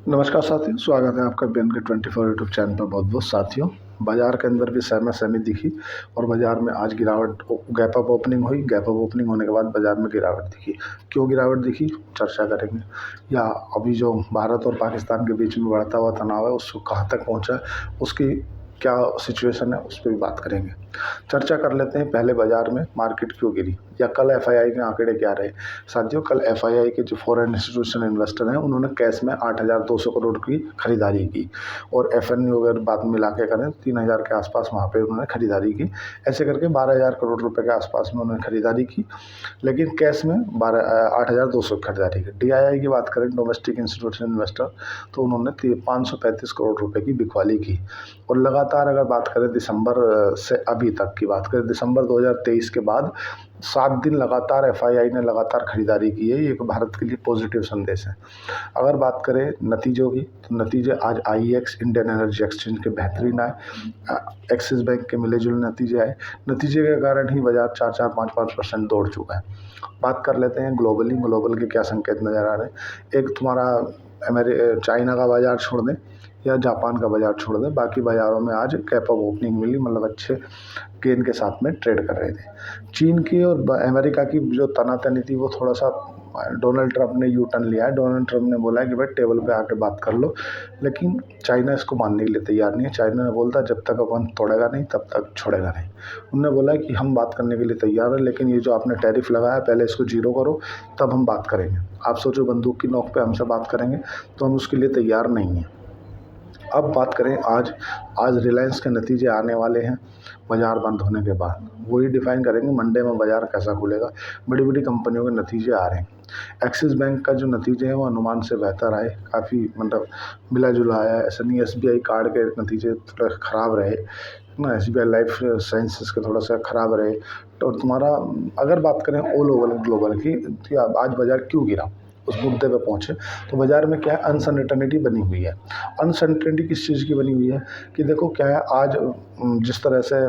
नमस्कार साथियों, स्वागत है आपका BNK 24 यूट्यूब चैनल पर। बहुत बहुत साथियों, बाजार के अंदर भी सहमा सहमी दिखी और बाजार में आज गिरावट, गैप अप ओपनिंग हुई। गैप अप ओपनिंग होने के बाद बाजार में गिरावट दिखी। क्यों गिरावट दिखी, चर्चा करेंगे। या अभी जो भारत और पाकिस्तान के बीच में बढ़ता हुआ तनाव है उसको कहाँ तक पहुँचा है, उसकी क्या सिचुएशन है, उस पर भी बात करेंगे। चर्चा कर लेते हैं पहले बाजार में मार्केट क्यों गिरी या कल FII के आंकड़े क्या रहे। साथियों, कल FII के जो फॉरेन इंस्टीट्यूशनल इन्वेस्टर हैं उन्होंने कैश में 8,200 करोड़ की खरीदारी की और FNU अगर बात मिला के करें 3,000 के आसपास वहाँ पे उन्होंने खरीदारी की। ऐसे करके 12,000 करोड़ रुपए के आसपास में उन्होंने खरीदारी की, लेकिन कैश में 8,200 की खरीदारी की। DII की बात करें, डोमेस्टिक इंस्टीट्यूशनल इन्वेस्टर, तो उन्होंने 535 करोड़ रुपए की बिकवाली की। और लगातार अगर बात करें दिसंबर से अभी तक की बात करें, दिसंबर 2023 के बाद 7 दिन लगातार FII ने लगातार खरीदारी की है। ये एक भारत के लिए पॉजिटिव संदेश है। अगर बात करें नतीजों की, तो नतीजे आज IEX इंडियन एनर्जी एक्सचेंज के बेहतरीन आए, एक्सिस बैंक के मिले जुले नतीजे आए। नतीजे के कारण ही बाजार 4-4, 5-5% दौड़ चुका है। बात कर लेते हैं ग्लोबल के क्या संकेत नज़र आ रहे हैं। एक तुम्हारा चाइना का बाजार छोड़ दें या जापान का बाजार छोड़ दें, बाकी बाज़ारों में आज कैप अप ओपनिंग मिली, मतलब अच्छे गेन के साथ में ट्रेड कर रहे थे। चीन की और अमेरिका की जो तनातनी थी वो थोड़ा सा डोनाल्ड ट्रंप ने यू टर्न लिया है। डोनाल्ड ट्रंप ने बोला है कि भाई टेबल पे आके बात कर लो, लेकिन चाइना इसको मानने के लिए तैयार नहीं है। चाइना ने बोलता जब तक अपन तोड़ेगा नहीं तब तक छोड़ेगा नहीं। उन्होंने बोला कि हम बात करने के लिए तैयार हैं, लेकिन ये जो आपने टैरिफ लगाया पहले इसको जीरो करो तब हम बात करेंगे। आप सोचो बंदूक की नोक पे हमसे बात करेंगे, तो हम उसके लिए तैयार नहीं हैं। अब बात करें आज रिलायंस के नतीजे आने वाले हैं बाज़ार बंद होने के बाद, वही डिफाइन करेंगे मंडे में बाज़ार कैसा खुलेगा। बड़ी बड़ी कंपनियों के नतीजे आ रहे हैं। एक्सिस बैंक का जो नतीजे हैं वो अनुमान से बेहतर आए, काफ़ी मतलब मिला जुला आया है। ऐसा नहीं SBI कार्ड के नतीजे थोड़ा ख़राब रहे ना, SBI लाइफ साइंसेस के थोड़ा सा ख़राब रहे। तो तुम्हारा अगर बात करें ऑल ओवर ग्लोबल की, तो आज बाज़ार क्यों गिरा उस मुद्दे पे पहुँचे, तो बाज़ार में क्या है, अनसर्टेनिटी बनी हुई है। अनसर्टेनिटी किस चीज़ की बनी हुई है कि देखो क्या है, आज जिस तरह से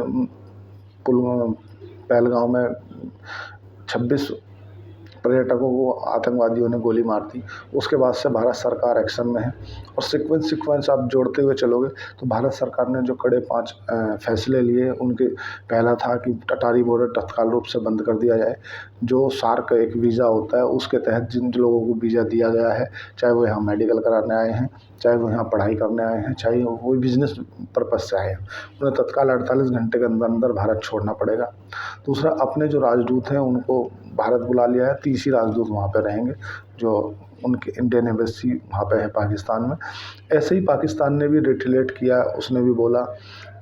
पहलगाँव में 26 पर्यटकों को आतंकवादियों ने गोली मार दी, उसके बाद से भारत सरकार एक्शन में है। और सीक्वेंस आप जोड़ते हुए चलोगे तो भारत सरकार ने जो कड़े 5 फैसले लिए, उनके पहला था कि अटारी बॉर्डर तत्काल रूप से बंद कर दिया जाए। जो सार्क एक वीज़ा होता है उसके तहत जिन लोगों को वीज़ा दिया गया है, चाहे वो यहाँ मेडिकल कराने आए हैं, चाहे वो यहाँ पढ़ाई करने आए हैं, चाहे वो बिजनेस पर्पज़ से आए हैं, उन्हें तत्काल 48 घंटे के अंदर अंदर भारत छोड़ना पड़ेगा। दूसरा, अपने जो राजदूत हैं उनको भारत बुला लिया है। 30 ही राजदूत वहाँ पे रहेंगे जो उनके इंडियन एम्बेसी वहाँ पे है पाकिस्तान में। ऐसे ही पाकिस्तान ने भी रिटेलिएट किया, उसने भी बोला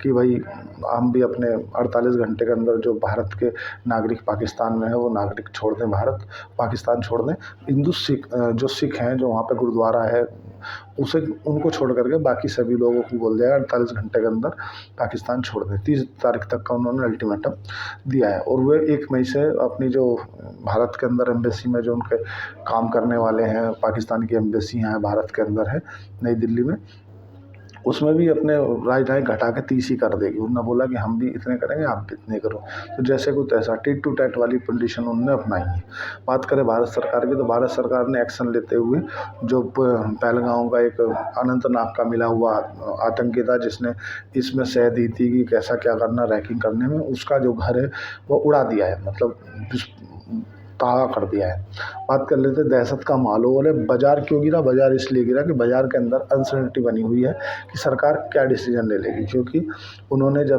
कि भाई हम भी अपने 48 घंटे के अंदर जो भारत के नागरिक पाकिस्तान में है वो नागरिक छोड़ दें, भारत पाकिस्तान छोड़ दें। हिंदू जो सिख हैं, जो वहाँ पे गुरुद्वारा है, उसे उनको छोड़ करके बाकी सभी लोगों को बोल दिया 48 घंटे के अंदर पाकिस्तान छोड़ दें। 30 तारीख तक का उन्होंने अल्टीमेटम दिया है। और वे 1 मई से अपनी जो भारत के अंदर एम्बेसी में जो उनके काम करने वाले हैं, पाकिस्तान की एम्बेसी यहाँ भारत के अंदर है नई दिल्ली में, उसमें भी अपने राजनयिक घटा के 30 ही कर देगी। उन्होंने बोला कि हम भी इतने करेंगे, आप भी इतने करो। तो जैसे कुछ ऐसा टिट टू टैट वाली कंडीशन उन्होंने अपनाई है। बात करें भारत सरकार की, तो भारत सरकार ने एक्शन लेते हुए जो पहलगाँव का एक अनंतनाग का मिला हुआ आतंकी था जिसने इसमें सह दी थी कि कैसा क्या करना रैकिंग करने में, उसका जो घर है वो उड़ा दिया है, मतलब तबाह कर दिया है। बात कर लेते हैं दहशत का माहौल है। बाजार क्यों गिरा, बाजार इसलिए गिरा कि बाजार के अंदर अनसर्टेनिटी बनी हुई है कि सरकार क्या डिसीजन ले लेगी। क्योंकि उन्होंने जब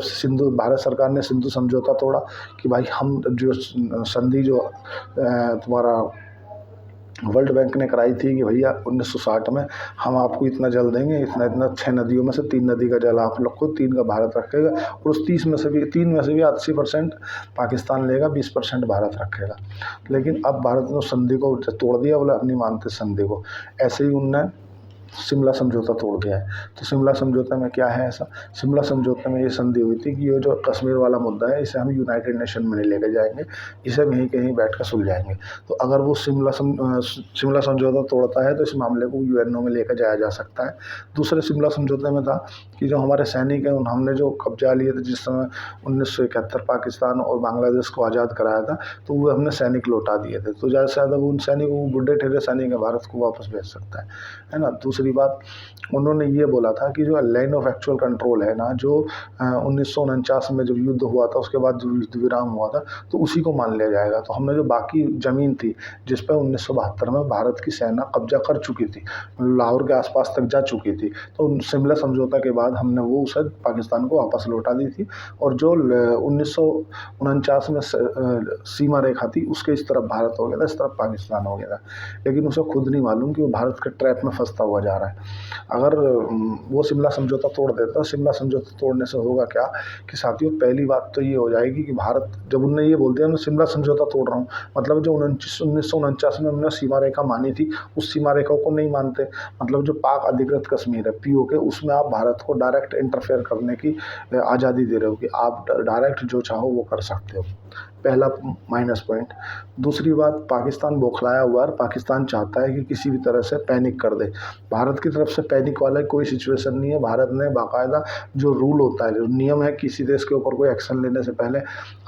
भारत सरकार ने सिंधु समझौता तोड़ा कि भाई हम जो संधि जो तुम्हारा वर्ल्ड बैंक ने कराई थी कि भैया 1960 में हम आपको इतना जल देंगे, इतना 6 नदियों में से 3 नदी का जल आप लोग को, 3 का भारत रखेगा, और उस 3 में से भी 80% पाकिस्तान लेगा, 20% भारत रखेगा। लेकिन अब भारत ने संधि को तोड़ दिया, बोला नहीं मानते संधि को। ऐसे ही उनने शिमला समझौता तोड़ दिया है। तो शिमला समझौते में क्या है ऐसा, शिमला समझौते में ये संधि हुई थी कि ये जो कश्मीर वाला मुद्दा है इसे हम यूनाइटेड नेशन में नहीं लेके जाएंगे, इसे कहीं कहीं बैठ कर सुलझाएंगे। तो अगर वो शिमला समझौता तोड़ता है तो इस मामले को UNO में लेकर जाया जा सकता है। दूसरे शिमला समझौते में था कि जो हमारे सैनिक हैं हमने जो कब्जा लिए थे जिस समय 1971 पाकिस्तान और बांग्लादेश को आज़ाद कराया था, तो वो हमने सैनिक लौटा दिए थे। तो ज़्यादा से ज़्यादा उन सैनिकों को, बुढ़े ठेरे सैनिक भारत को वापस भेज सकता है ना। दूसरी दूसरी बात उन्होंने ये बोला था कि जो लाइन ऑफ एक्चुअल कंट्रोल है ना, जो 1949 में जब युद्ध हुआ था उसके बाद जो युद्ध विराम हुआ था, तो उसी को मान लिया जाएगा। तो हमने जो बाकी ज़मीन थी जिस पर 1972 में भारत की सेना कब्जा कर चुकी थी, लाहौर के आसपास तक जा चुकी थी, तो शिमला समझौता के बाद हमने वो उसे पाकिस्तान को वापस लौटा दी थी। और जो 1949 में सीमा रेखा थी उसके इस तरफ भारत हो गया था, इस तरफ पाकिस्तान हो गया था, लेकिन उसे खुद नहीं मालूम कि वो भारत के ट्रैप में फंसता हुआ जा रहा है। अगर वो शिमला समझौता तोड़ देता, शिमला समझौता तोड़ने से होगा क्या कि साथियों, पहली बात तो ये हो जाएगी कि भारत, जब उनने ये बोल दिया मैं शिमला समझौता तोड़ रहा हूँ, मतलब जो 1949 में हमने सीमा रेखा मानी थी उस सीमा रेखा को नहीं मानते। मतलब जो पाक अधिकृत कश्मीर है POK, उसमें आप भारत को डायरेक्ट इंटरफेयर करने की आज़ादी दे रहे हो कि आप डायरेक्ट जो चाहो वो कर सकते हो। पहला माइनस पॉइंट। दूसरी बात, पाकिस्तान बौखलाया हुआ है, पाकिस्तान चाहता है कि किसी भी तरह से पैनिक कर दे। भारत की तरफ से पैनिक वाला कोई सिचुएशन नहीं है। भारत ने बाकायदा जो रूल होता है, जो नियम है, किसी देश के ऊपर कोई एक्शन लेने से पहले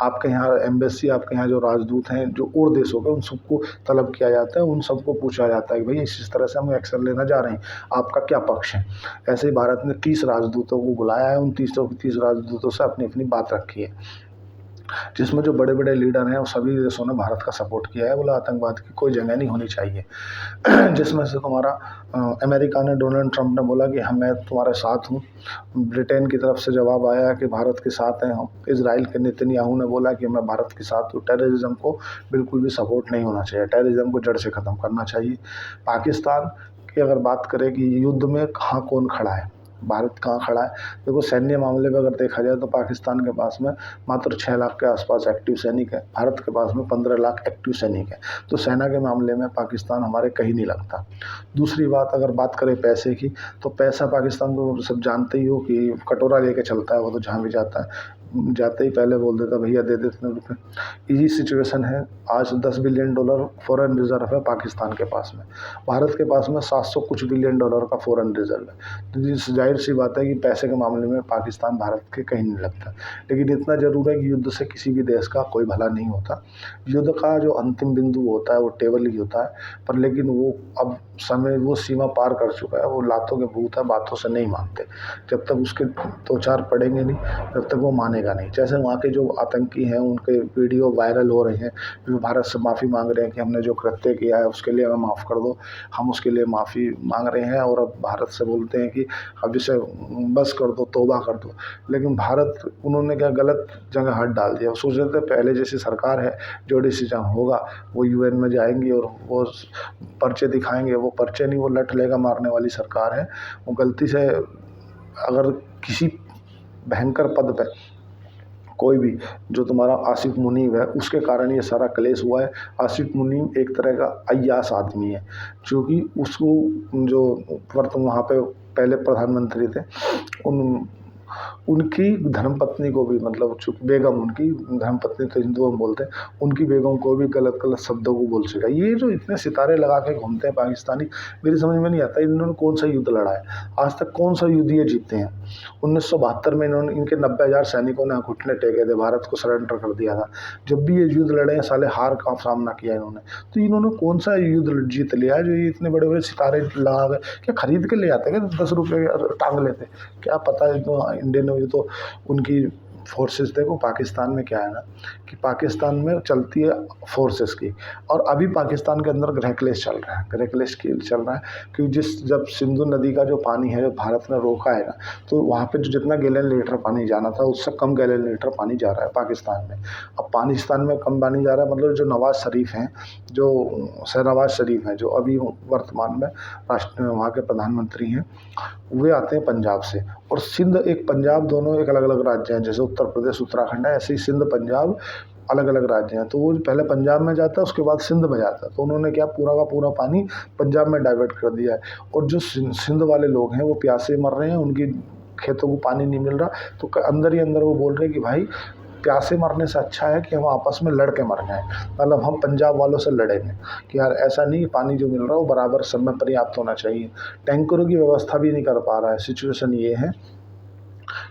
आपके यहाँ एम्बेसी, आपके यहाँ जो राजदूत हैं जो और देशों के, उन सबको तलब किया जाता है, उन सबको पूछा जाता है कि भाई इस तरह से हम एक्शन लेना जा रहे हैं, आपका क्या पक्ष है। ऐसे ही भारत ने 30 राजदूतों को बुलाया है, उन 30 राजदूतों से अपनी अपनी बात रखी है, जिसमें जो बड़े बड़े लीडर हैं वो सभी देशों ने भारत का सपोर्ट किया है। बोला आतंकवाद की कोई जगह नहीं होनी चाहिए। जिसमें से तुम्हारा अमेरिका ने, डोनाल्ड ट्रंप ने बोला कि मैं तुम्हारे साथ हूँ। ब्रिटेन की तरफ से जवाब आया कि भारत के साथ हैं हम। इजराइल के नेतन्याहू ने बोला कि मैं भारत के साथ हूँ। टेररिज्म को बिल्कुल भी सपोर्ट नहीं होना चाहिए, टेररिज्म को जड़ से ख़त्म करना चाहिए। पाकिस्तान की अगर बात करें कि युद्ध में कहाँ कौन खड़ा है, भारत कहाँ खड़ा है, देखो सैन्य मामले में अगर देखा जाए तो पाकिस्तान के पास में मात्र 6 लाख के आसपास एक्टिव सैनिक है, भारत के पास में 15 लाख एक्टिव सैनिक है। तो सेना के मामले में पाकिस्तान हमारे कहीं नहीं लगता। दूसरी बात, अगर बात करें पैसे की, तो पैसा पाकिस्तान को सब जानते ही हो कि कटोरा लेके चलता है, वो तो जहाँ भी जाता है जाते ही पहले बोल देता भैया दे दे इतने रुपये। इजी सिचुएशन है। आज $10 बिलियन फॉरेन रिजर्व है पाकिस्तान के पास में, भारत के पास में 700 कुछ बिलियन डॉलर का फॉरेन रिजर्व है। तो जाहिर सी बात है कि पैसे के मामले में पाकिस्तान भारत के कहीं नहीं लगता। लेकिन इतना ज़रूर है कि युद्ध से किसी भी देश का कोई भला नहीं होता। युद्ध का जो अंतिम बिंदु होता है वो टेबल ही होता है, पर लेकिन वो अब समय, वो सीमा पार कर चुका है। वो लातों के भूत है, बातों से नहीं मानते। जब तक उसके 2-4 पड़ेंगे नहीं तब तक वो मानेगा नहीं। जैसे वहाँ के जो आतंकी हैं उनके वीडियो वायरल हो रहे हैं, जो भारत से माफ़ी मांग रहे हैं कि हमने जो कृत्य किया है उसके लिए हमें माफ़ कर दो, हम उसके लिए माफ़ी मांग रहे हैं। और अब भारत से बोलते हैं कि अब इसे बस कर दो, तौबा कर दो। लेकिन भारत, उन्होंने क्या गलत जगह हाथ डाल दिया। वो सोच रहे थे पहले जैसी सरकार है, जो डिसीजन होगा वो UN में जाएंगी और वो पर्चे दिखाएंगे। वो पर्चे नहीं, वो लठ लेगा मारने वाली सरकार है। वो गलती से अगर किसी भयंकर पद पे कोई भी, जो तुम्हारा आसिफ मुनीम है, उसके कारण ये सारा क्लेश हुआ है। आसिफ मुनीम एक तरह का अय्याश आदमी है, क्योंकि उसको जो वहाँ पे पहले प्रधानमंत्री थे उनकी धर्मपत्नी को भी, मतलब बेगम, उनकी धर्मपत्नी तो हिंदू हम बोलते हैं, उनकी बेगम को भी गलत गलत शब्दों को बोल सका। ये जो इतने सितारे लगा के घूमते हैं पाकिस्तानी, मेरी समझ में नहीं आता इन्होंने कौन सा युद्ध लड़ा है। आज तक कौन सा युद्ध ये जीते हैं। 1972 में इनके 90,000 सैनिकों ने घुटने टेके थे, भारत को सरेंडर कर दिया था। जब भी ये युद्ध लड़े हैं साले हार का सामना किया इन्होंने। तो इन्होंने कौन सा युद्ध जीत लिया है जो ये इतने बड़े बड़े सितारे लगा गए। क्या खरीद के ले आते क्या, 10 रुपये टांग लेते, क्या पता है। तो इंडियन ये तो उनकी फोर्सेस, देखो पाकिस्तान में क्या है ना कि पाकिस्तान में चलती है फोर्सेस की, और अभी पाकिस्तान के अंदर गृह क्लेश चल रहा है। गृह क्लेश चल रहा है क्योंकि जब सिंधु नदी का जो पानी है, जो भारत ने रोका है ना, तो वहाँ पे जो जितना गैलन लीटर पानी जाना था उससे कम गैलन लीटर पानी जा रहा है पाकिस्तान में। अब पाकिस्तान में कम पानी जा रहा है, मतलब जो नवाज शरीफ हैं, जो शहनवाज शरीफ हैं, जो अभी वर्तमान में वहाँ के प्रधानमंत्री हैं, वे आते हैं पंजाब से। और सिंध एक पंजाब, दोनों एक अलग अलग राज्य हैं। जैसे उत्तर प्रदेश उत्तराखंड है, ऐसे ही सिंध पंजाब अलग अलग राज्य हैं। तो वो पहले पंजाब में जाता है, उसके बाद सिंध में जाता है। तो उन्होंने क्या, पूरा का पूरा पानी पंजाब में डाइवर्ट कर दिया है। और जो सिंध वाले लोग हैं वो प्यासे मर रहे हैं, उनकी खेतों को पानी नहीं मिल रहा। तो अंदर ही अंदर वो बोल रहे हैं कि भाई प्यासे मरने से अच्छा है कि हम आपस में लड़ के मर जाएं, मतलब हम पंजाब वालों से लड़ेंगे कि यार ऐसा नहीं, पानी जो मिल रहा है वो बराबर सब में पर्याप्त होना चाहिए। टैंकरों की व्यवस्था भी नहीं कर पा रहा है। सिचुएशन ये है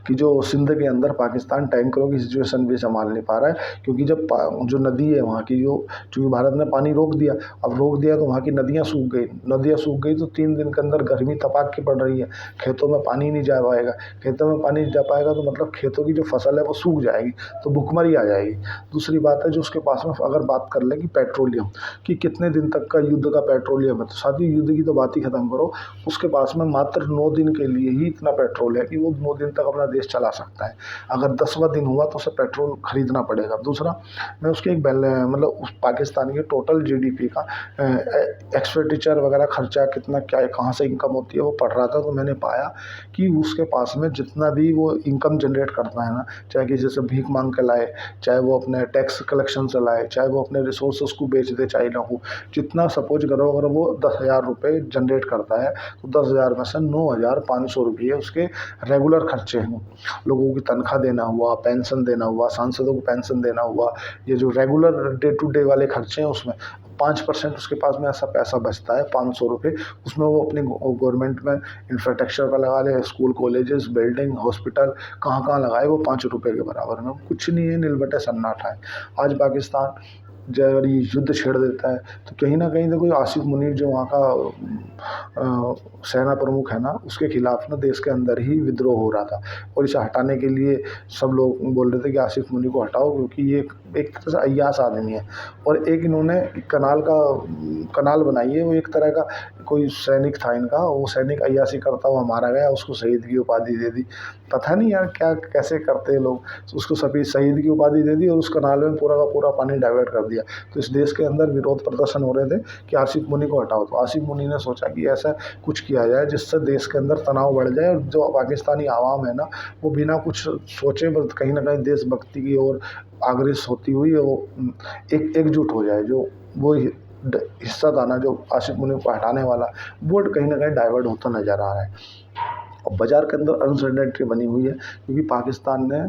कि जो सिंध के अंदर पाकिस्तान टैंकरों की सिचुएशन भी संभाल नहीं पा रहा है, क्योंकि जब जो नदी है वहाँ की, जो चूँकि भारत ने पानी रोक दिया, अब रोक दिया तो वहाँ की नदियाँ सूख गई तो 3 दिन के अंदर गर्मी तपाक की पड़ रही है, खेतों में पानी नहीं जा पाएगा, खेतों में पानी नहीं जा पाएगा तो मतलब खेतों की जो फसल है वो सूख जाएगी, तो भुखमरी आ जाएगी। दूसरी बात है जो उसके पास में, अगर बात कर लें कि पेट्रोलियम, कि कितने दिन तक का युद्ध का पेट्रोलियम है, तो साथ ही युद्ध की तो बात ही खत्म करो, उसके पास में मात्र 9 दिन के लिए ही इतना पेट्रोल है कि वो 9 दिन तक अपना देश चला सकता है। अगर 10वां दिन हुआ तो उसे पेट्रोल खरीदना पड़ेगा। दूसरा, मैं उसके एक मतलब उस पाकिस्तान के टोटल जीडीपी का एक्सपेंडिचर वगैरह खर्चा कितना क्या है, कहाँ से इनकम होती है, वो पढ़ रहा था, तो मैंने पाया कि उसके पास में जितना भी वो इनकम जनरेट करता है ना, चाहे किसी से भीख मांग के लाए, चाहे वो अपने टैक्स कलेक्शन से लाए, चाहे वो अपने रिसोर्सेज को बेच दे चाइना को, जितना सपोज करो अगर वो 10,000 रुपये जनरेट करता है तो 10,000 में से 9,500 रुपये उसके रेगुलर खर्चे हैं, लोगों की तनख्वाह देना हुआ, पेंशन देना हुआ, सांसदों को पेंशन देना हुआ, ये जो रेगुलर डे टू डे वाले खर्चे हैं उसमें 5% उसके पास में ऐसा पैसा बचता है, 500 रुपये, उसमें वो अपनी गवर्नमेंट में इंफ्रास्ट्रक्चर पर लगा ले, स्कूल कॉलेजेस बिल्डिंग हॉस्पिटल कहाँ कहाँ लगाए, वो 5 रुपये के बराबर में कुछ नहीं है, नीलबटे सन्नाटा है। आज पाकिस्तान जब ये युद्ध छेड़ देता है तो कहीं ना कहीं देखो आसिफ मुनीर जो वहाँ का सेना प्रमुख है ना, उसके खिलाफ ना देश के अंदर ही विद्रोह हो रहा था, और इसे हटाने के लिए सब लोग बोल रहे थे कि आसिफ मुनीर को हटाओ, क्योंकि ये एक तरह से अय्यास आदमी है। और एक इन्होंने कनाल बनाई है, वो एक तरह का कोई सैनिक था इनका, वो सैनिक अय्यासी करता हुआ मारा गया, उसको शहीद की उपाधि दे दी। पता नहीं यार क्या कैसे करते हैं लोग, उसको सभी शहीद की उपाधि दे दी और उस कनाल में पूरा का पूरा पानी डाइवर्ट कर दिया। तो इस देश के अंदर विरोध प्रदर्शन हो रहे थे कि आसिफ मुनी को हटाओ, तो आसिफ मुनी ने सोचा कि ऐसा कुछ किया जाए जिससे देश के अंदर तनाव बढ़ जाए, और जो पाकिस्तानी आवाम है ना, वो बिना कुछ सोचे बस कहीं ना कहीं देशभक्ति की ओर आग्रह होती हुई वो एकजुट हो जाए। जो वो हिस्सा था ना जो आसिफ मुनी को हटाने वाला, वो कहीं ना कहीं डाइवर्ट होता नजर आ रहा है। और बाजार के अंदर अनसर्टेनिटी बनी हुई है, क्योंकि पाकिस्तान ने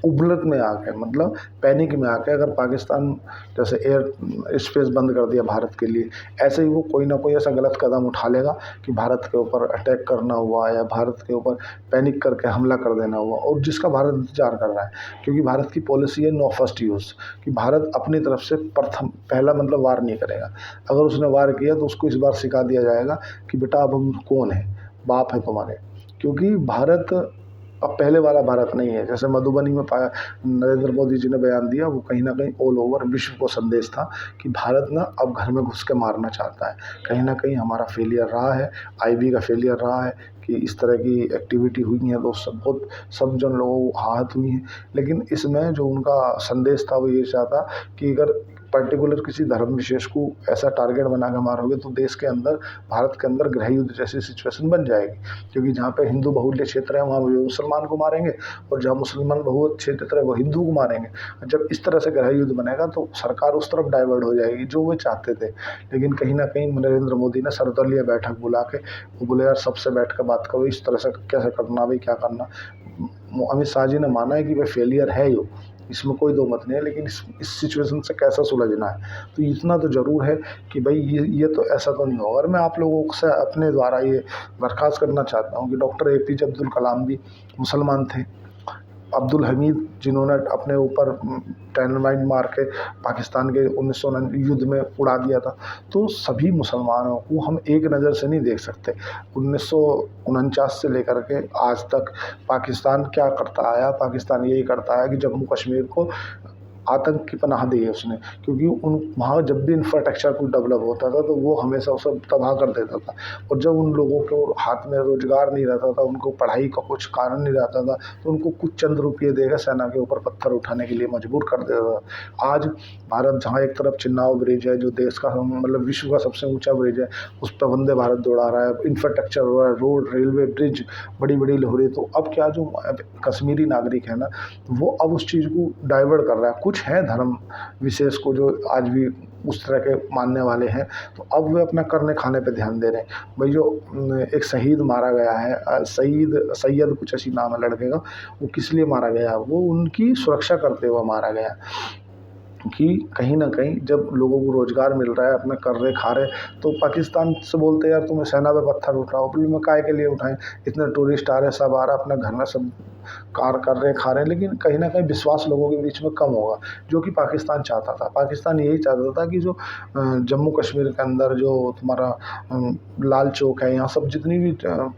उबलत में आके, मतलब पैनिक में आके, अगर पाकिस्तान जैसे एयर स्पेस बंद कर दिया भारत के लिए, ऐसे ही वो कोई ना कोई ऐसा गलत कदम उठा लेगा कि भारत के ऊपर अटैक करना हुआ या भारत के ऊपर पैनिक करके हमला कर देना हुआ, और जिसका भारत इंतजार कर रहा है। क्योंकि भारत की पॉलिसी है नो फर्स्ट यूज़, कि भारत अपनी तरफ से पहला मतलब वार नहीं करेगा। अगर उसने वार किया तो उसको इस बार सिखा दिया जाएगा कि बेटा अब हम कौन है, बाप है तुम्हारे। क्योंकि भारत अब पहले वाला भारत नहीं है। जैसे मधुबनी में पाया नरेंद्र मोदी जी ने बयान दिया, वो कहीं ना कहीं ऑल ओवर विश्व को संदेश था कि भारत ना अब घर में घुस के मारना चाहता है। कहीं ना कहीं हमारा फेलियर रहा है, आईबी का फेलियर रहा है कि इस तरह की एक्टिविटी हुई है तो सब जन लोगों को आहत हुई हैं। लेकिन इसमें जो उनका संदेश था वो ये चाहता कि अगर पर्टिकुलर किसी धर्म विशेष को ऐसा टारगेट बना के मारोगे तो देश के अंदर, भारत के अंदर गृह युद्ध जैसी सिचुएशन बन जाएगी। क्योंकि जहाँ पे हिंदू बहुल्य क्षेत्र है वहाँ वो मुसलमान को मारेंगे, और जहाँ मुसलमान बहुल्य क्षेत्र है वो हिंदू को मारेंगे। जब इस तरह से गृह युद्ध बनेगा तो सरकार उस तरफ डाइवर्ट हो जाएगी जो वो चाहते थे। लेकिन कहीं ना कहीं नरेंद्र मोदी ने सर्वदलीय बैठक बुला के वो बोले यार सबसे बैठ कर बात करो, इस तरह से कैसे करना भाई, क्या करना। अमित शाह जी ने माना है कि भाई फेलियर है यो, इसमें कोई दो मत नहीं है, लेकिन इस सिचुएशन से कैसा सुलझना है। तो इतना तो ज़रूर है कि भाई ये तो ऐसा तो नहीं होगा। और मैं आप लोगों से अपने द्वारा ये दरख्वास्त करना चाहता हूँ कि डॉक्टर APJ अब्दुल कलाम भी मुसलमान थे, अब्दुल हमीद जिन्होंने अपने ऊपर डायनामाइट मार के पाकिस्तान के 1949 युद्ध में उड़ा दिया था, तो सभी मुसलमानों को हम एक नज़र से नहीं देख सकते। 1949 से लेकर के आज तक पाकिस्तान क्या करता आया, पाकिस्तान यही करता आया कि जम्मू कश्मीर को आतंक की पनाह दी है उसने। क्योंकि वहाँ जब भी इंफ्रास्ट्रक्चर कुछ डेवलप होता था तो वो हमेशा उसे तबाह कर देता था, और जब उन लोगों को हाथ में रोजगार नहीं रहता था, उनको पढ़ाई का कुछ कारण नहीं रहता था, तो उनको कुछ चंद रुपये देकर सेना के ऊपर पत्थर उठाने के लिए मजबूर कर देता था। आज भारत जहाँ एक तरफ चिन्नाव ब्रिज है जो देश का मतलब विश्व का सबसे ऊँचा ब्रिज है, उस पर वंदे भारत दौड़ा रहा है, इंफ्रास्ट्रक्चर हो रहा है, रोड रेलवे ब्रिज बड़ी बड़ी लहरें। तो अब क्या जो कश्मीरी नागरिक है ना, वो अब उस चीज़ को डाइवर्ट कर रहा है। कुछ हैं धर्म विशेष को जो आज भी उस तरह के मानने वाले हैं, तो अब वे अपना करने खाने पे ध्यान दे रहे हैं। भाई जो एक शहीद मारा गया है, सैयद कुछ ऐसी नाम है लड़के का, वो किस लिए मारा गया, वो उनकी सुरक्षा करते हुए मारा गया। कि कहीं न कहीं जब लोगों को रोज़गार मिल रहा है, अपना कर रहे, खा रहे, तो पाकिस्तान से बोलते हैं यार तुम्हें सेना पे पत्थर उठाओ, बोले मैं काहे के लिए उठाएँ? इतने टूरिस्ट आ रहे हैं, सब आ रहा है अपने घर में, सब कार कर रहे हैं, खा रहे हैं, लेकिन कहीं न कहीं विश्वास लोगों के बीच में कम होगा, जो कि पाकिस्तान चाहता था। पाकिस्तान यही चाहता था कि जो जम्मू कश्मीर के अंदर जो तुम्हारा लाल चौक है, यहाँ सब जितनी भी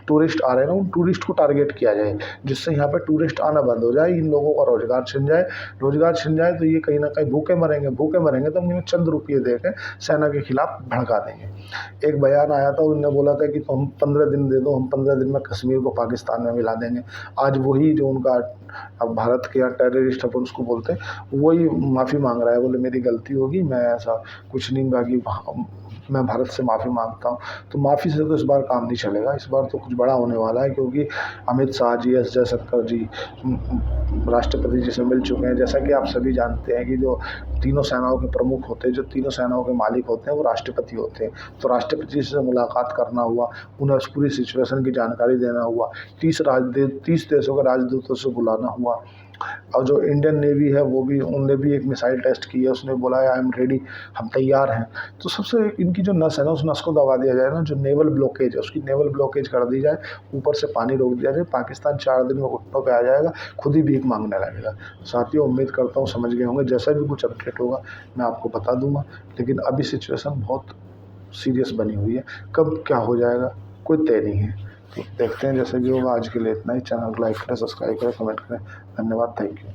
टूरिस्ट आ रहे हैं ना, उन टूरिस्ट को टारगेट किया जाए, जिससे यहाँ पे टूरिस्ट आना बंद हो जाए, इन लोगों का रोज़गार छिन जाए। रोज़गार छिन जाए तो ये कहीं न कहीं भूखे मरेंगे, भूखे मरेंगे तो हम इन्हें चंद रुपये दे के सेना के खिलाफ भड़का देंगे। एक बयान आया था, उन्होंने बोला था कि तुम 15 दिन दे दो, हम 15 दिन में कश्मीर को पाकिस्तान में मिला देंगे। आज वही जो उनका अब भारत के यहाँ टेररिस्ट अपन उसको बोलते हैं, वही माफ़ी मांग रहा है, बोले मेरी गलती होगी, मैं ऐसा कुछ नहीं, बाकी मैं भारत से माफ़ी मांगता हूँ। तो माफ़ी से तो इस बार काम नहीं चलेगा, इस बार तो कुछ बड़ा होने वाला है, क्योंकि अमित शाह जी, एस जयशंकर जी राष्ट्रपति जी से मिल चुके हैं। जैसा कि आप सभी जानते हैं कि जो तीनों सेनाओं के प्रमुख होते हैं, जो तीनों सेनाओं के मालिक होते हैं, वो राष्ट्रपति होते हैं। तो राष्ट्रपति जी से मुलाकात करना हुआ, उन्हें उस पूरी सिचुएशन की जानकारी देना हुआ, 30 देशों के राजदूतों से बुलाना हुआ। और जो इंडियन नेवी है, वो भी, उनने भी एक मिसाइल टेस्ट की है, उसने बोला है आई एम रेडी, हम तैयार हैं। तो सबसे इनकी जो नस है ना, उस नस को दबा दिया जाए ना, जो नेवल ब्लॉकेज है उसकी नेवल ब्लॉकेज कर दी जाए, ऊपर से पानी रोक दिया जाए, पाकिस्तान 4 दिन में घुटनों पे आ जाएगा, खुद ही भीख मांगने लगेगा। साथियों, उम्मीद करता हूँ समझ गए होंगे, जैसा भी कुछ अपडेट होगा मैं आपको बता दूंगा, लेकिन अभी सिचुएशन बहुत सीरियस बनी हुई है, कब क्या हो जाएगा कोई तय नहीं है। तो देखते हैं जैसे भी होगा। आज के लिए इतना ही। चैनल को लाइक करें, सब्सक्राइब करें, कमेंट करें। धन्यवाद, थैंक यू।